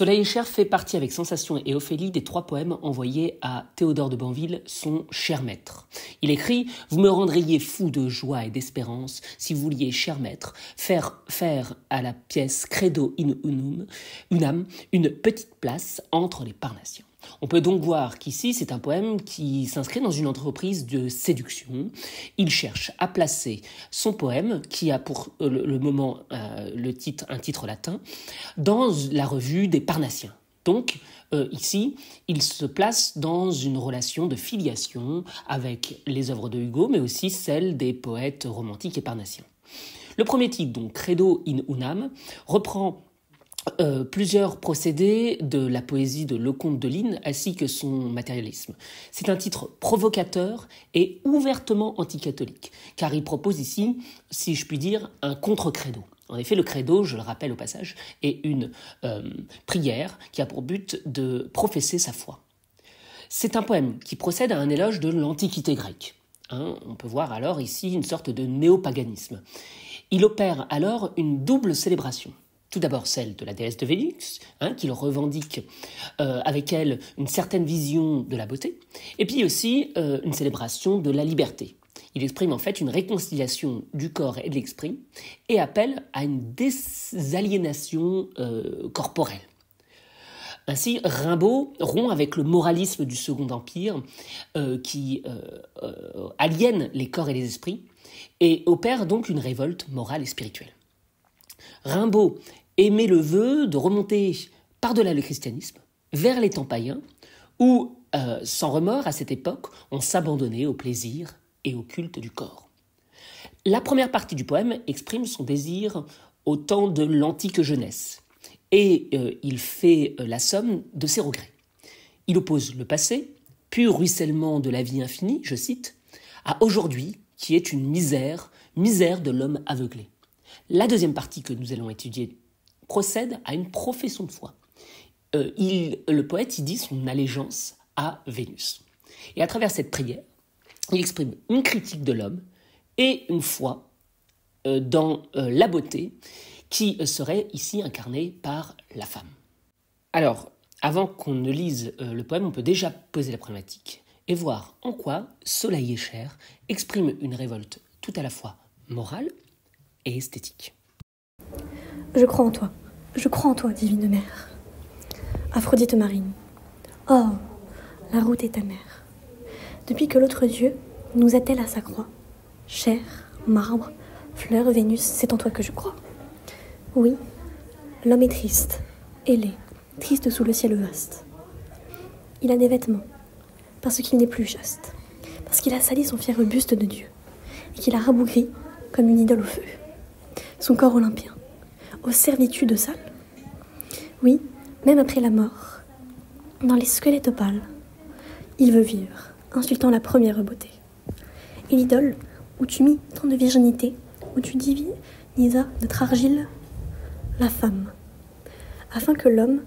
Soleil et chair fait partie avec Sensation et Ophélie des 3 poèmes envoyés à Théodore de Banville, son cher maître. Il écrit « Vous me rendriez fou de joie et d'espérance si vous vouliez, cher maître, faire à la pièce Credo in unam une petite place entre les Parnassiens ». On peut donc voir qu'ici, c'est un poème qui s'inscrit dans une entreprise de séduction. Il cherche à placer son poème, qui a pour le moment un titre latin, dans la revue des Parnassiens. Donc, ici, il se place dans une relation de filiation avec les œuvres de Hugo, mais aussi celles des poètes romantiques et parnassiens. Le premier titre, donc Credo in unam, reprend plusieurs procédés de la poésie de Leconte de Lisle ainsi que son matérialisme. C'est un titre provocateur et ouvertement anticatholique, car il propose ici, si je puis dire, un contre-credo. En effet, le credo, je le rappelle au passage, est une prière qui a pour but de professer sa foi. C'est un poème qui procède à un éloge de l'Antiquité grecque. On peut voir alors ici une sorte de néopaganisme. Il opère alors une double célébration. Tout d'abord celle de la déesse de Vénus, qu'il revendique avec elle une certaine vision de la beauté, et puis aussi une célébration de la liberté. Il exprime en fait une réconciliation du corps et de l'esprit et appelle à une désaliénation corporelle. Ainsi, Rimbaud rompt avec le moralisme du Second Empire qui aliène les corps et les esprits et opère donc une révolte morale et spirituelle. Rimbaud émet le vœu de remonter par-delà le christianisme, vers les temps païens, où, sans remords à cette époque, on s'abandonnait au plaisir et au culte du corps. La première partie du poème exprime son désir au temps de l'antique jeunesse, et il fait la somme de ses regrets. Il oppose le passé, pur ruissellement de la vie infinie, je cite, à aujourd'hui, qui est une misère de l'homme aveuglé. La deuxième partie que nous allons étudier procède à une profession de foi. Le poète y dit son allégeance à Vénus. Et à travers cette prière, il exprime une critique de l'homme et une foi dans la beauté qui serait ici incarnée par la femme. Alors, avant qu'on ne lise le poème, on peut déjà poser la problématique et voir en quoi Soleil et chair exprime une révolte tout à la fois morale et esthétique. Je crois en toi, divine mère. Aphrodite marine. Oh, la route est amère. Depuis que l'autre Dieu nous attelle à sa croix, chair, marbre, fleur, Vénus, c'est en toi que je crois. Oui, l'homme est triste, ailé, triste sous le ciel vaste. Il a des vêtements, parce qu'il n'est plus chaste, parce qu'il a sali son fier buste de Dieu, et qu'il a rabougri comme une idole au feu. Son corps olympien, aux servitudes sales. Oui, même après la mort, dans les squelettes opales, il veut vivre, insultant la première beauté. Et l'idole, où tu mis tant de virginité, où tu divinisas notre argile, la femme, afin que l'homme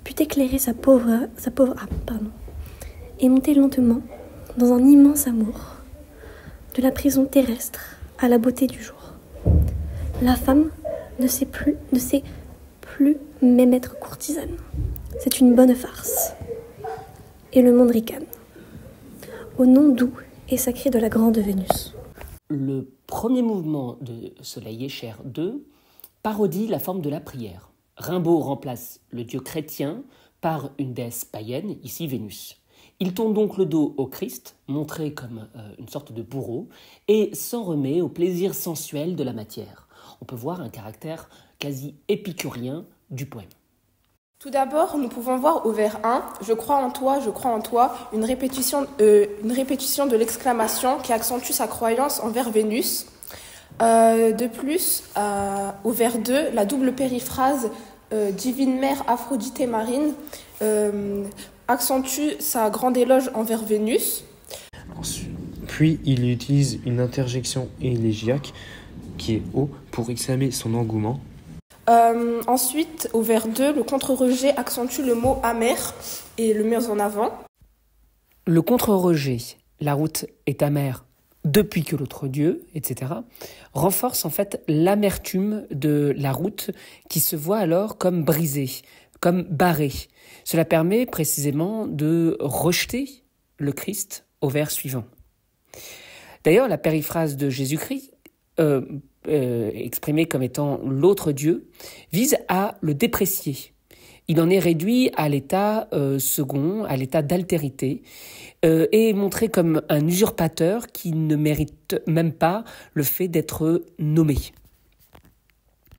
pût éclairer sa pauvre âme, et monter lentement dans un immense amour, de la prison terrestre à la beauté du jour. La femme ne sait plus même être courtisane. C'est une bonne farce. Et le monde ricane. Au nom doux et sacré de la grande Vénus. Le premier mouvement de Soleil et chair 2 parodie la forme de la prière. Rimbaud remplace le dieu chrétien par une déesse païenne, ici Vénus. Il tourne donc le dos au Christ, montré comme une sorte de bourreau, et s'en remet au plaisir sensuel de la matière. On peut voir un caractère quasi épicurien du poème. Tout d'abord, nous pouvons voir au vers 1 « Je crois en toi » une répétition de l'exclamation qui accentue sa croyance envers Vénus. De plus, au vers 2, la double périphrase « Divine mère Aphrodite marine » accentue sa grande éloge envers Vénus. Puis il utilise une interjection élégiaque qui est haut pour exclamer son engouement. Ensuite, au vers 2, le contre-rejet accentue le mot amer et le met en avant. Le contre-rejet, la route est amère depuis que l'autre Dieu, etc., renforce en fait l'amertume de la route qui se voit alors comme brisée, comme barré. Cela permet précisément de rejeter le Christ au vers suivant. D'ailleurs, la périphrase de Jésus-Christ, exprimée comme étant l'autre Dieu, vise à le déprécier. Il en est réduit à l'état second, à l'état d'altérité, et est montré comme un usurpateur qui ne mérite même pas le fait d'être nommé.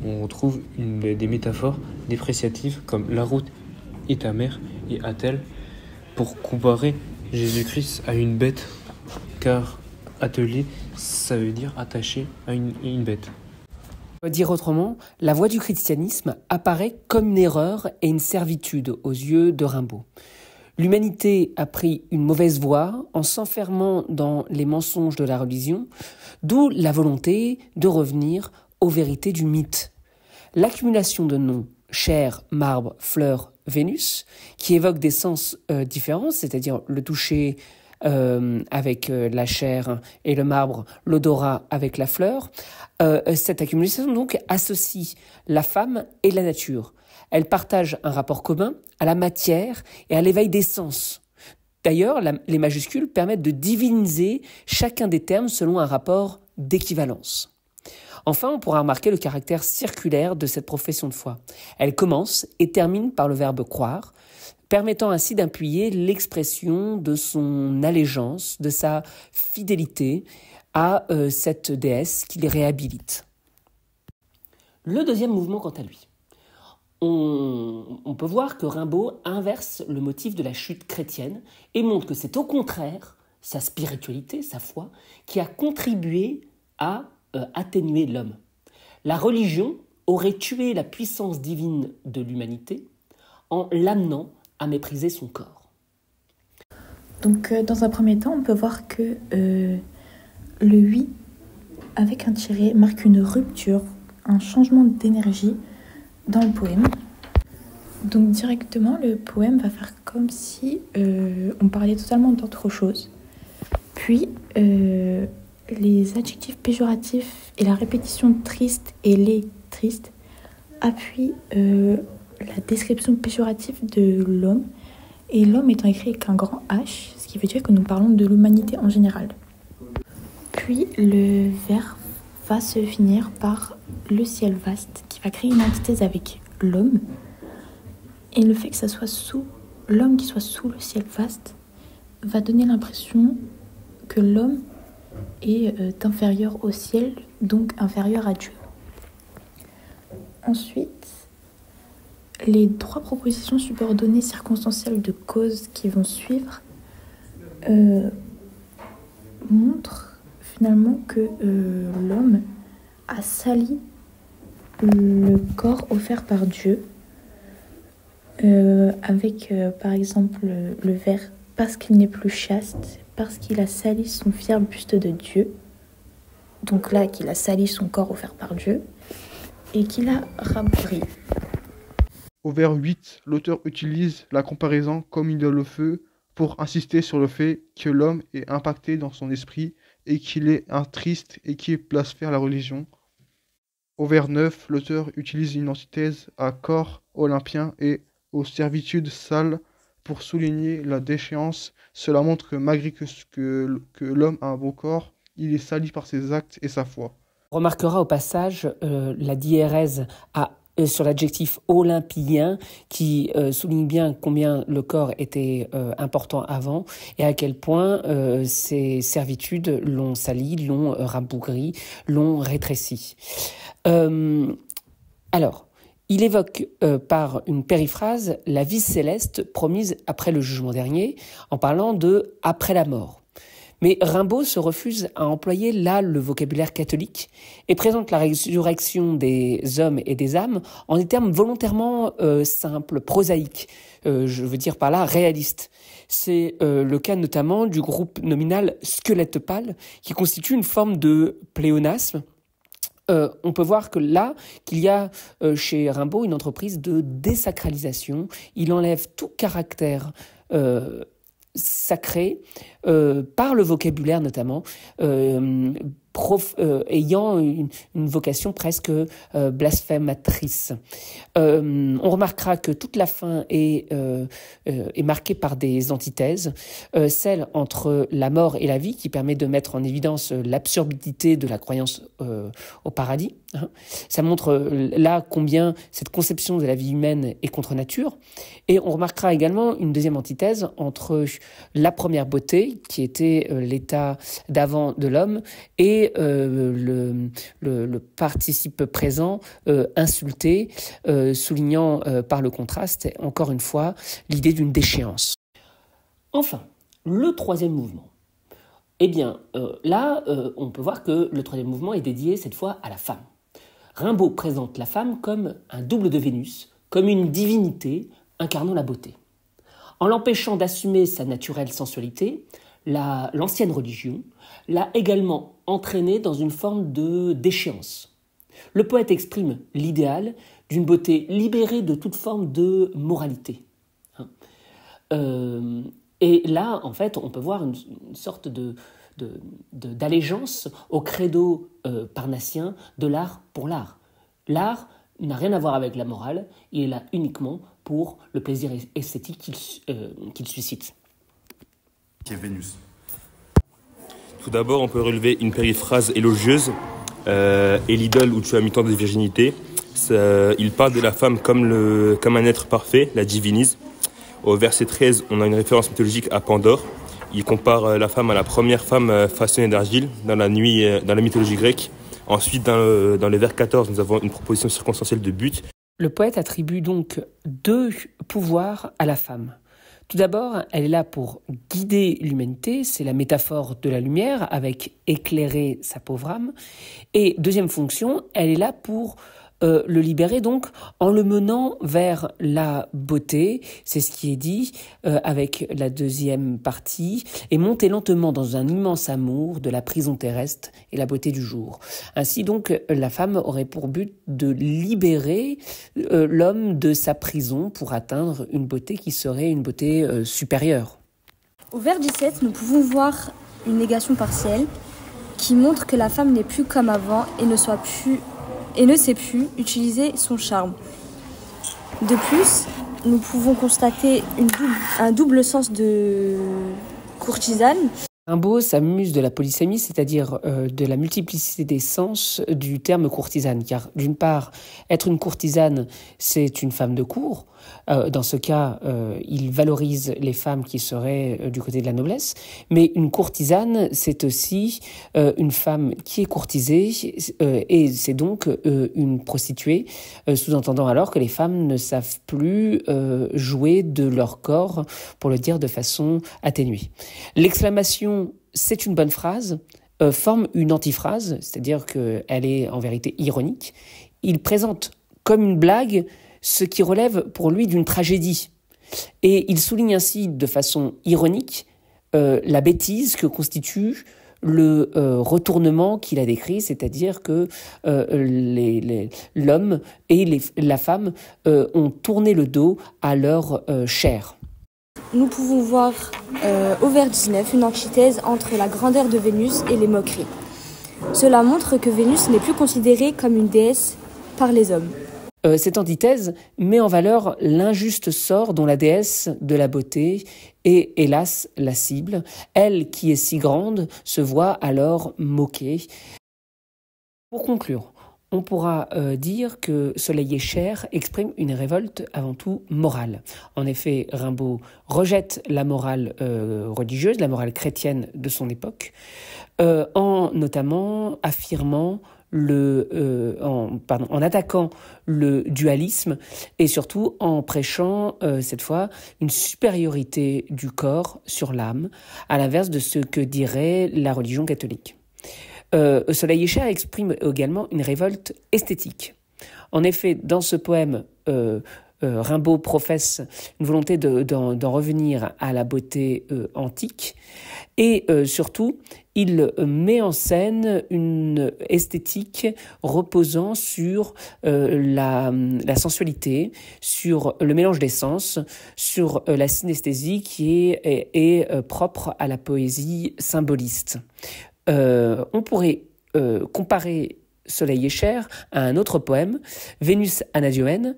On retrouve des métaphores dépréciatives comme la route est amère et attelle pour comparer Jésus-Christ à une bête, car attelé, ça veut dire attaché à une bête. On va dire autrement, la voie du christianisme apparaît comme une erreur et une servitude aux yeux de Rimbaud. L'humanité a pris une mauvaise voie en s'enfermant dans les mensonges de la religion, d'où la volonté de revenir aux vérités du mythe. L'accumulation de noms, chair, marbre, fleur, Vénus, qui évoquent des sens différents, c'est-à-dire le toucher avec la chair et le marbre, l'odorat avec la fleur. Cette accumulation donc associe la femme et la nature. Elle partage un rapport commun à la matière et à l'éveil des sens. D'ailleurs, les majuscules permettent de diviniser chacun des termes selon un rapport d'équivalence. Enfin, on pourra remarquer le caractère circulaire de cette profession de foi. Elle commence et termine par le verbe croire, permettant ainsi d'appuyer l'expression de son allégeance, de sa fidélité à cette déesse qui les réhabilite. Le deuxième mouvement, quant à lui, on peut voir que Rimbaud inverse le motif de la chute chrétienne et montre que c'est au contraire sa spiritualité, sa foi, qui a contribué à atténuer l'homme. La religion aurait tué la puissance divine de l'humanité en l'amenant à mépriser son corps. Donc, dans un premier temps, on peut voir que le « oui » avec un tiret marque une rupture, un changement d'énergie dans le poème. Donc, directement, le poème va faire comme si on parlait totalement d'autre chose. Puis, les adjectifs péjoratifs et la répétition triste et les tristes appuient la description péjorative de l'homme, et l'homme étant écrit avec un grand H, ce qui veut dire que nous parlons de l'humanité en général. Puis le vers va se finir par le ciel vaste, qui va créer une antithèse avec l'homme, et le fait que ça soit sous l'homme qui soit sous le ciel vaste va donner l'impression que l'homme est inférieur au ciel, donc inférieur à Dieu. Ensuite, les trois propositions subordonnées circonstancielles de cause qui vont suivre montrent finalement que l'homme a sali le corps offert par Dieu avec par exemple le vers « parce qu'il n'est plus chaste », parce qu'il a sali son fier buste de Dieu, donc là qu'il a sali son corps offert par Dieu, et qu'il a rabougri. Au vers 8, l'auteur utilise la comparaison comme il le feu pour insister sur le fait que l'homme est impacté dans son esprit et qu'il est un triste et qui blasphème la religion. Au vers 9, l'auteur utilise une antithèse à corps olympien et aux servitudes sales pour souligner la déchéance. Cela montre que malgré que l'homme a un beau corps, il est sali par ses actes et sa foi. On remarquera au passage la diérèse sur l'adjectif olympien qui souligne bien combien le corps était important avant et à quel point ces servitudes l'ont sali, l'ont rabougri, l'ont rétréci. Alors, il évoque par une périphrase la vie céleste promise après le jugement dernier en parlant de « après la mort ». Mais Rimbaud se refuse à employer là le vocabulaire catholique et présente la résurrection des hommes et des âmes en des termes volontairement simples, prosaïques, je veux dire par là réalistes. C'est le cas notamment du groupe nominal squelette pâle qui constitue une forme de pléonasme. On peut voir que là, qu'il y a chez Rimbaud une entreprise de désacralisation. Il enlève tout caractère sacré par le vocabulaire notamment, ayant une vocation presque blasphématrice. On remarquera que toute la fin est marquée par des antithèses, celle entre la mort et la vie, qui permet de mettre en évidence l'absurdité de la croyance au paradis. Ça montre là combien cette conception de la vie humaine est contre nature. Et on remarquera également une deuxième antithèse entre la première beauté, qui était l'état d'avant de l'homme, et le participe présent insulté, soulignant par le contraste, encore une fois, l'idée d'une déchéance. Enfin, le troisième mouvement. Eh bien, on peut voir que le troisième mouvement est dédié cette fois à la femme. Rimbaud présente la femme comme un double de Vénus, comme une divinité incarnant la beauté. En l'empêchant d'assumer sa naturelle sensualité, l'ancienne religion l'a également entraînée dans une forme de déchéance. Le poète exprime l'idéal d'une beauté libérée de toute forme de moralité. Et là, en fait, on peut voir une sorte d'allégeance au credo parnassien de l'art pour l'art. L'art n'a rien à voir avec la morale, il est là uniquement pour le plaisir esthétique qu'il suscite. Qui est Vénus. Tout d'abord, on peut relever une périphrase élogieuse. Et l'idole où tu as mis tant de virginité, il parle de la femme comme un être parfait, la divinise. Au verset 13, on a une référence mythologique à Pandore. Il compare la femme à la première femme façonnée d'argile dans la mythologie grecque. Ensuite, dans le vers 14, nous avons une proposition circonstancielle de but. Le poète attribue donc deux pouvoirs à la femme. Tout d'abord, elle est là pour guider l'humanité, c'est la métaphore de la lumière, avec éclairer sa pauvre âme. Et deuxième fonction, elle est là pour le libérer donc en le menant vers la beauté, c'est ce qui est dit avec la deuxième partie, et monter lentement dans un immense amour de la prison terrestre et la beauté du jour. Ainsi donc, la femme aurait pour but de libérer l'homme de sa prison pour atteindre une beauté qui serait une beauté supérieure. Au vers 17, nous pouvons voir une négation partielle qui montre que la femme n'est plus comme avant et ne sait plus utiliser son charme. De plus, nous pouvons constater un double sens de courtisane. Rimbaud s'amuse de la polysémie, c'est-à-dire de la multiplicité des sens du terme courtisane, car d'une part, être une courtisane, c'est une femme de cour. Dans ce cas, il valorise les femmes qui seraient du côté de la noblesse, mais une courtisane, c'est aussi une femme qui est courtisée, et c'est donc une prostituée, sous-entendant alors que les femmes ne savent plus jouer de leur corps, pour le dire de façon atténuée. L'exclamation « c'est une bonne phrase » forme une antiphrase, c'est-à-dire qu'elle est en vérité ironique. Il présente comme une blague ce qui relève pour lui d'une tragédie. Et il souligne ainsi de façon ironique la bêtise que constitue le retournement qu'il a décrit, c'est-à-dire que l'homme et la femme ont tourné le dos à leur chair. Nous pouvons voir au vers 19 une antithèse entre la grandeur de Vénus et les moqueries. Cela montre que Vénus n'est plus considérée comme une déesse par les hommes. Cette antithèse met en valeur l'injuste sort dont la déesse de la beauté est, hélas, la cible. Elle, qui est si grande, se voit alors moquée. Pour conclure, on pourra dire que Soleil et Cher exprime une révolte avant tout morale. En effet, Rimbaud rejette la morale religieuse, la morale chrétienne de son époque, en notamment affirmant en attaquant le dualisme et surtout en prêchant cette fois une supériorité du corps sur l'âme, à l'inverse de ce que dirait la religion catholique. Soleil et Cher exprime également une révolte esthétique. En effet, dans ce poème, Rimbaud professe une volonté d'en revenir à la beauté antique et surtout, il met en scène une esthétique reposant sur la sensualité, sur le mélange des sens, sur la synesthésie qui est propre à la poésie symboliste. On pourrait comparer Soleil et Cher à un autre poème, Vénus Anadyomène,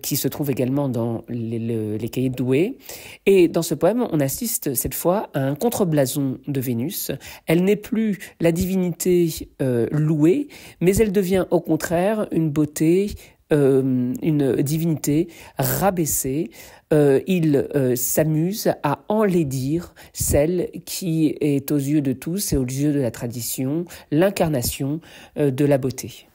qui se trouve également dans les cahiers de Douai. Et dans ce poème, on assiste cette fois à un contre-blason de Vénus. Elle n'est plus la divinité louée, mais elle devient au contraire une beauté, une divinité rabaissée. Il s'amuse à enlaidir celle qui est aux yeux de tous et aux yeux de la tradition, l'incarnation de la beauté.